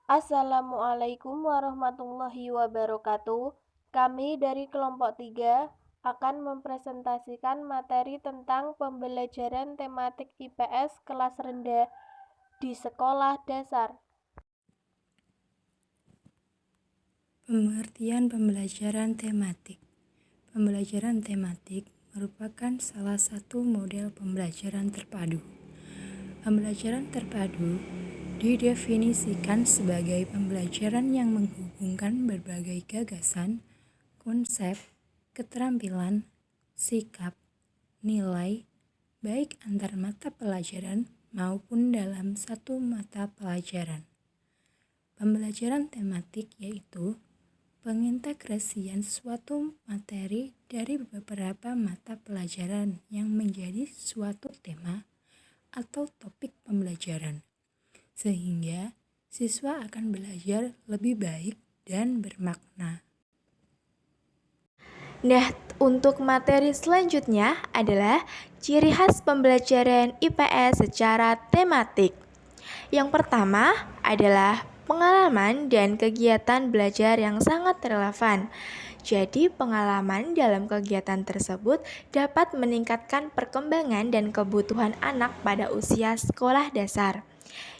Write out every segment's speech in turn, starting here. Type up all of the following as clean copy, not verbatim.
Assalamualaikum warahmatullahi wabarakatuh. Kami dari kelompok 3 akan mempresentasikan materi tentang pembelajaran tematik IPS kelas rendah di sekolah dasar. Pengertian pembelajaran tematik. Pembelajaran tematik merupakan salah satu model pembelajaran terpadu. Pembelajaran terpadu didefinisikan sebagai pembelajaran yang menghubungkan berbagai gagasan, konsep, keterampilan, sikap, nilai, baik antar mata pelajaran maupun dalam satu mata pelajaran. Pembelajaran tematik yaitu pengintegrasian suatu materi dari beberapa mata pelajaran yang menjadi suatu tema atau topik pembelajaran, sehingga siswa akan belajar lebih baik dan bermakna. Nah, untuk materi selanjutnya adalah ciri khas pembelajaran IPS secara tematik. Yang pertama adalah pengalaman dan kegiatan belajar yang sangat relevan. Jadi, pengalaman dalam kegiatan tersebut dapat meningkatkan perkembangan dan kebutuhan anak pada usia sekolah dasar.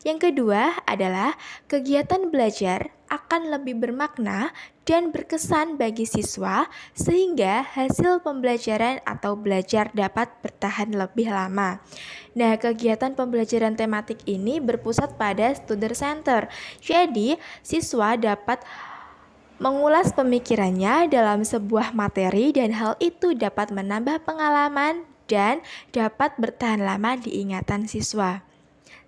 Yang kedua adalah kegiatan belajar akan lebih bermakna dan berkesan bagi siswa sehingga hasil pembelajaran atau belajar dapat bertahan lebih lama. Nah, kegiatan pembelajaran tematik ini berpusat pada student center. Jadi, siswa dapat mengulas pemikirannya dalam sebuah materi dan hal itu dapat menambah pengalaman dan dapat bertahan lama di ingatan siswa.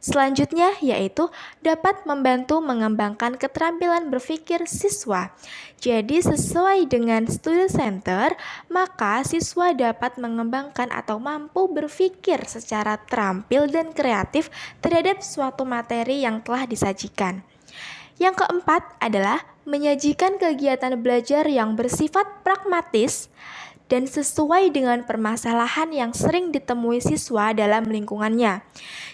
Selanjutnya yaitu dapat membantu mengembangkan keterampilan berpikir siswa. Jadi sesuai dengan student center, maka siswa dapat mengembangkan atau mampu berpikir secara terampil dan kreatif terhadap suatu materi yang telah disajikan. Yang keempat adalah menyajikan kegiatan belajar yang bersifat pragmatis dan sesuai dengan permasalahan yang sering ditemui siswa dalam lingkungannya.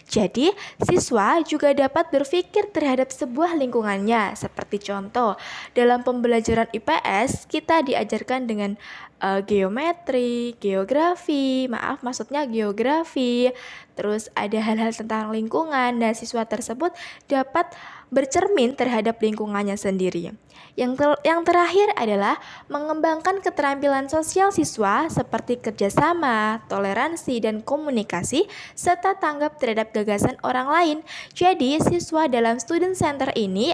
Jadi, siswa juga dapat berpikir terhadap sebuah lingkungannya. Seperti contoh, dalam pembelajaran IPS, kita diajarkan dengan geometri, geografi, terus ada hal-hal tentang lingkungan, dan siswa tersebut dapat bercermin terhadap lingkungannya sendiri. Yang terakhir adalah mengembangkan keterampilan sosial siswa seperti kerjasama, toleransi, dan komunikasi, serta tanggap terhadap gagasan orang lain. Jadi, siswa dalam student center ini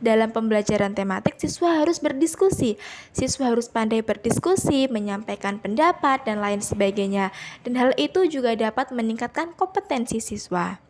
dalam pembelajaran tematik, siswa harus berdiskusi. Siswa harus pandai berdiskusi, menyampaikan pendapat, dan lain sebagainya. Dan hal itu juga dapat meningkatkan kompetensi siswa.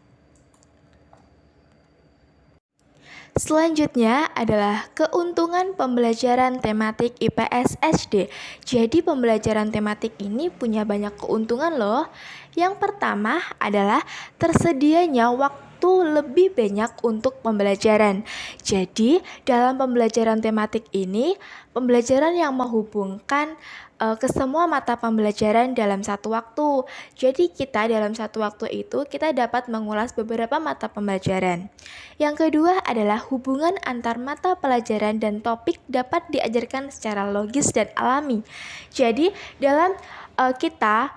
Selanjutnya adalah keuntungan pembelajaran tematik IPS SD. Jadi pembelajaran tematik ini punya banyak keuntungan loh. Yang pertama adalah tersedianya waktu lebih banyak untuk pembelajaran. Jadi dalam pembelajaran tematik ini, pembelajaran yang menghubungkan ke semua mata pembelajaran dalam satu waktu. Jadi kita dalam satu waktu itu kita dapat mengulas beberapa mata pembelajaran. Yang kedua adalah hubungan antar mata pelajaran dan topik dapat diajarkan secara logis dan alami. Jadi dalam kita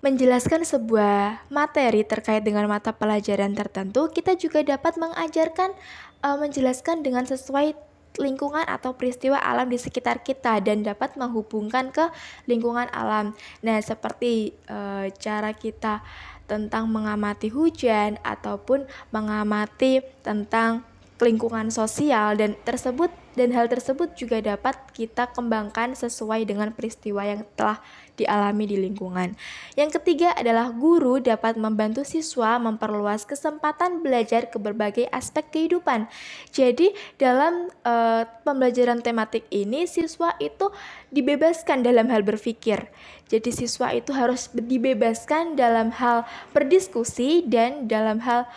menjelaskan sebuah materi terkait dengan mata pelajaran tertentu, kita juga dapat menjelaskan dengan sesuai lingkungan atau peristiwa alam di sekitar kita dan dapat menghubungkan ke lingkungan alam. Nah, seperti cara kita tentang mengamati hujan ataupun mengamati tentang lingkungan sosial dan hal tersebut juga dapat kita kembangkan sesuai dengan peristiwa yang telah dialami di lingkungan. Yang ketiga adalah guru dapat membantu siswa memperluas kesempatan belajar ke berbagai aspek kehidupan. Jadi dalam pembelajaran tematik ini siswa itu dibebaskan dalam hal berpikir. Jadi siswa itu harus dibebaskan dalam hal berdiskusi dan dalam hal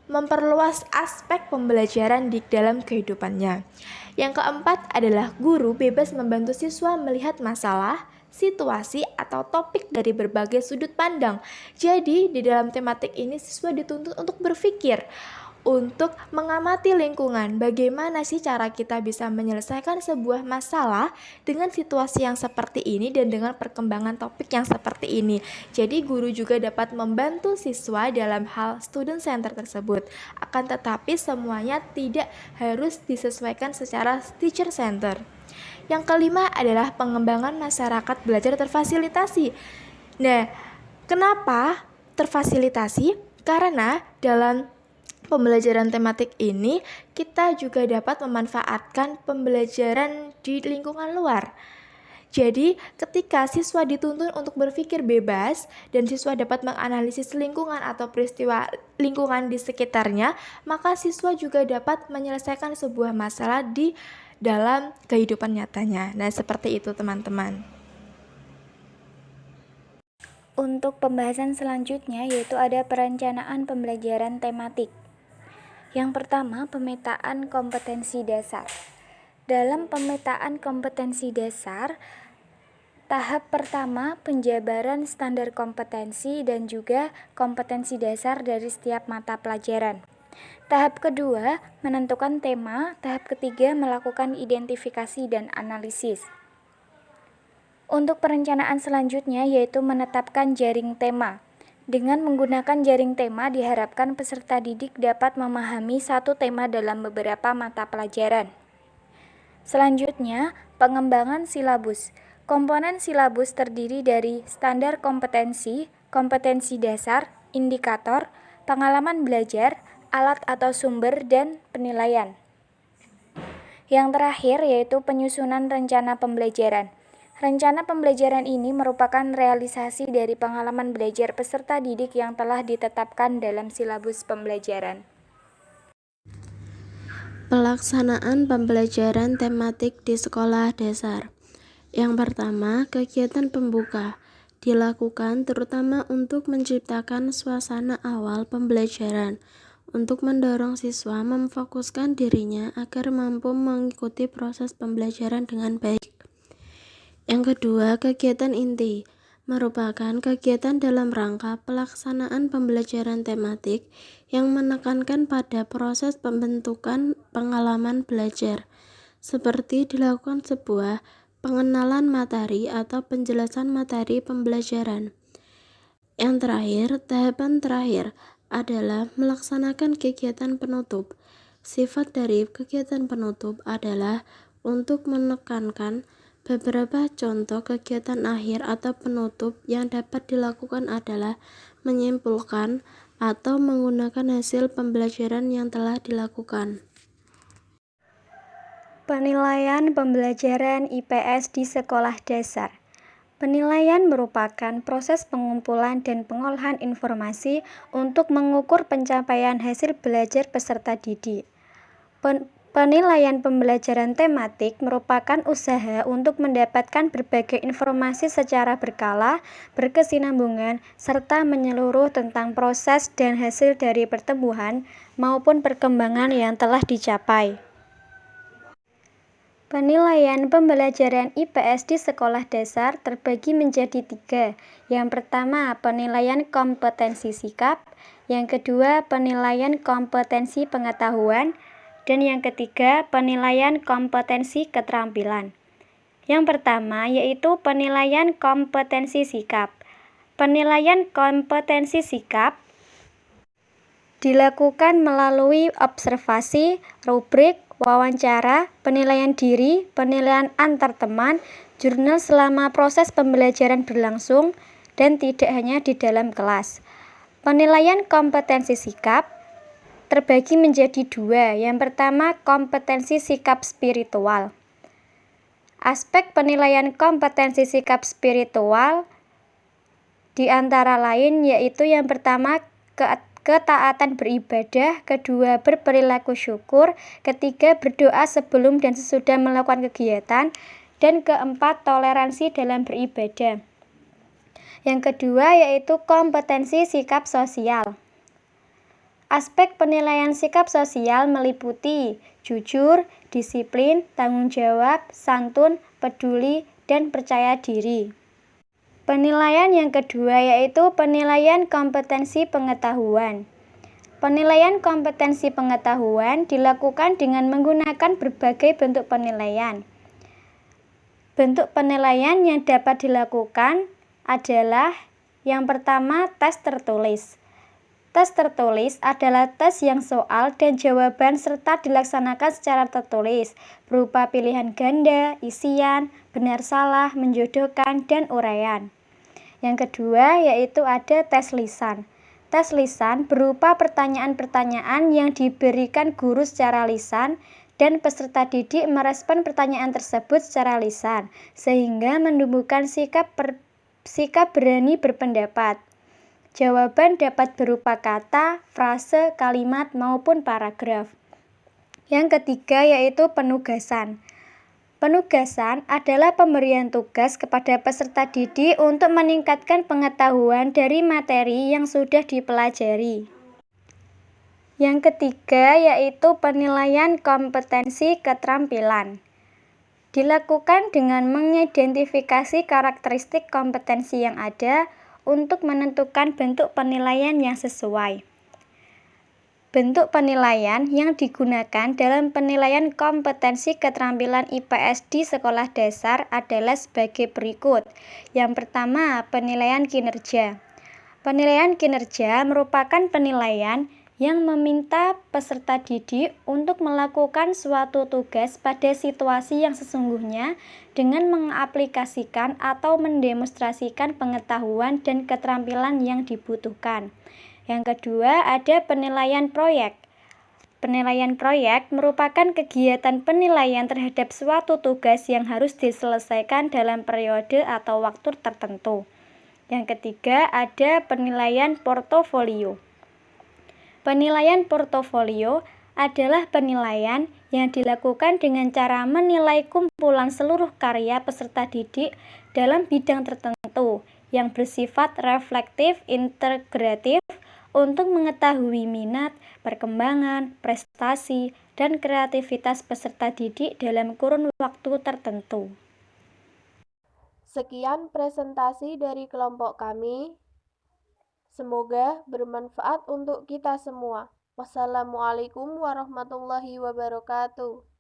memperluas aspek pembelajaran di dalam kehidupannya. Yang keempat adalah guru bebas membantu siswa melihat masalah, situasi, atau topik dari berbagai sudut pandang. Jadi, di dalam tematik ini siswa dituntut untuk berpikir untuk mengamati lingkungan. Bagaimana sih cara kita bisa menyelesaikan sebuah masalah dengan situasi yang seperti ini dan dengan perkembangan topik yang seperti ini. Jadi guru juga dapat membantu siswa dalam hal student center tersebut. Akan tetapi semuanya tidak harus disesuaikan secara teacher center. Yang kelima adalah pengembangan masyarakat belajar terfasilitasi. Nah, kenapa terfasilitasi? Karena dalam pembelajaran tematik ini kita juga dapat memanfaatkan pembelajaran di lingkungan luar. Jadi, ketika siswa dituntun untuk berpikir bebas dan siswa dapat menganalisis lingkungan atau peristiwa lingkungan di sekitarnya, maka siswa juga dapat menyelesaikan sebuah masalah di dalam kehidupan nyatanya. Nah, seperti itu teman-teman. Untuk pembahasan selanjutnya yaitu ada perencanaan pembelajaran tematik. Yang pertama, pemetaan kompetensi dasar. Dalam pemetaan kompetensi dasar, tahap pertama penjabaran standar kompetensi dan juga kompetensi dasar dari setiap mata pelajaran. Tahap kedua, menentukan tema. Tahap ketiga, melakukan identifikasi dan analisis. Untuk perencanaan selanjutnya yaitu menetapkan jaring tema. Dengan menggunakan jaring tema diharapkan peserta didik dapat memahami satu tema dalam beberapa mata pelajaran. Selanjutnya, pengembangan silabus. Komponen silabus terdiri dari standar kompetensi, kompetensi dasar, indikator, pengalaman belajar, alat atau sumber, dan penilaian. Yang terakhir yaitu penyusunan rencana pembelajaran. Rencana pembelajaran ini merupakan realisasi dari pengalaman belajar peserta didik yang telah ditetapkan dalam silabus pembelajaran. Pelaksanaan pembelajaran tematik di sekolah dasar. Yang pertama, kegiatan pembuka dilakukan terutama untuk menciptakan suasana awal pembelajaran, untuk mendorong siswa memfokuskan dirinya agar mampu mengikuti proses pembelajaran dengan baik. Yang kedua, kegiatan inti merupakan kegiatan dalam rangka pelaksanaan pembelajaran tematik yang menekankan pada proses pembentukan pengalaman belajar, seperti dilakukan sebuah pengenalan materi atau penjelasan materi pembelajaran. Yang terakhir, tahapan terakhir adalah melaksanakan kegiatan penutup. Sifat dari kegiatan penutup adalah untuk menekankan beberapa contoh kegiatan akhir atau penutup yang dapat dilakukan adalah menyimpulkan atau menggunakan hasil pembelajaran yang telah dilakukan. Penilaian pembelajaran IPS di sekolah dasar. Penilaian merupakan proses pengumpulan dan pengolahan informasi untuk mengukur pencapaian hasil belajar peserta didik. Penilaian pembelajaran tematik merupakan usaha untuk mendapatkan berbagai informasi secara berkala, berkesinambungan, serta menyeluruh tentang proses dan hasil dari pertumbuhan maupun perkembangan yang telah dicapai. Penilaian pembelajaran IPS di sekolah dasar terbagi menjadi 3. Yang pertama, penilaian kompetensi sikap. Yang kedua, penilaian kompetensi pengetahuan. Dan yang ketiga, penilaian kompetensi keterampilan. Yang pertama yaitu penilaian kompetensi sikap. Penilaian kompetensi sikap dilakukan melalui observasi, rubrik, wawancara, penilaian diri, penilaian antar teman, jurnal selama proses pembelajaran berlangsung, dan tidak hanya di dalam kelas. Penilaian kompetensi sikap terbagi menjadi 2. Yang pertama, kompetensi sikap spiritual. Aspek penilaian kompetensi sikap spiritual di antara lain yaitu yang pertama, ketaatan beribadah, kedua, berperilaku syukur, ketiga, berdoa sebelum dan sesudah melakukan kegiatan, dan keempat, toleransi dalam beribadah. Yang kedua yaitu kompetensi sikap sosial. Aspek penilaian sikap sosial meliputi jujur, disiplin, tanggung jawab, santun, peduli, dan percaya diri. Penilaian yang kedua yaitu penilaian kompetensi pengetahuan. Penilaian kompetensi pengetahuan dilakukan dengan menggunakan berbagai bentuk penilaian. Bentuk penilaian yang dapat dilakukan adalah yang pertama, tes tertulis. Tes tertulis adalah tes yang soal dan jawaban serta dilaksanakan secara tertulis, berupa pilihan ganda, isian, benar salah, menjodohkan, dan uraian. Yang kedua yaitu ada tes lisan. Tes lisan berupa pertanyaan-pertanyaan yang diberikan guru secara lisan dan peserta didik merespon pertanyaan tersebut secara lisan, sehingga menumbuhkan sikap berani berpendapat. Jawaban dapat berupa kata, frase, kalimat, maupun paragraf. Yang ketiga yaitu penugasan. Penugasan adalah pemberian tugas kepada peserta didik untuk meningkatkan pengetahuan dari materi yang sudah dipelajari. Yang ketiga yaitu penilaian kompetensi keterampilan. Dilakukan dengan mengidentifikasi karakteristik kompetensi yang ada untuk menentukan bentuk penilaian yang sesuai. Bentuk penilaian yang digunakan dalam penilaian kompetensi keterampilan IPS di sekolah dasar adalah sebagai berikut. Yang pertama, penilaian kinerja. Penilaian kinerja merupakan penilaian yang meminta peserta didik untuk melakukan suatu tugas pada situasi yang sesungguhnya dengan mengaplikasikan atau mendemonstrasikan pengetahuan dan keterampilan yang dibutuhkan. Yang kedua, ada penilaian proyek. Penilaian proyek merupakan kegiatan penilaian terhadap suatu tugas yang harus diselesaikan dalam periode atau waktu tertentu. Yang ketiga, ada penilaian portofolio. Penilaian portofolio adalah penilaian yang dilakukan dengan cara menilai kumpulan seluruh karya peserta didik dalam bidang tertentu yang bersifat reflektif integratif untuk mengetahui minat, perkembangan, prestasi, dan kreativitas peserta didik dalam kurun waktu tertentu. Sekian presentasi dari kelompok kami. Semoga bermanfaat untuk kita semua. Wassalamualaikum warahmatullahi wabarakatuh.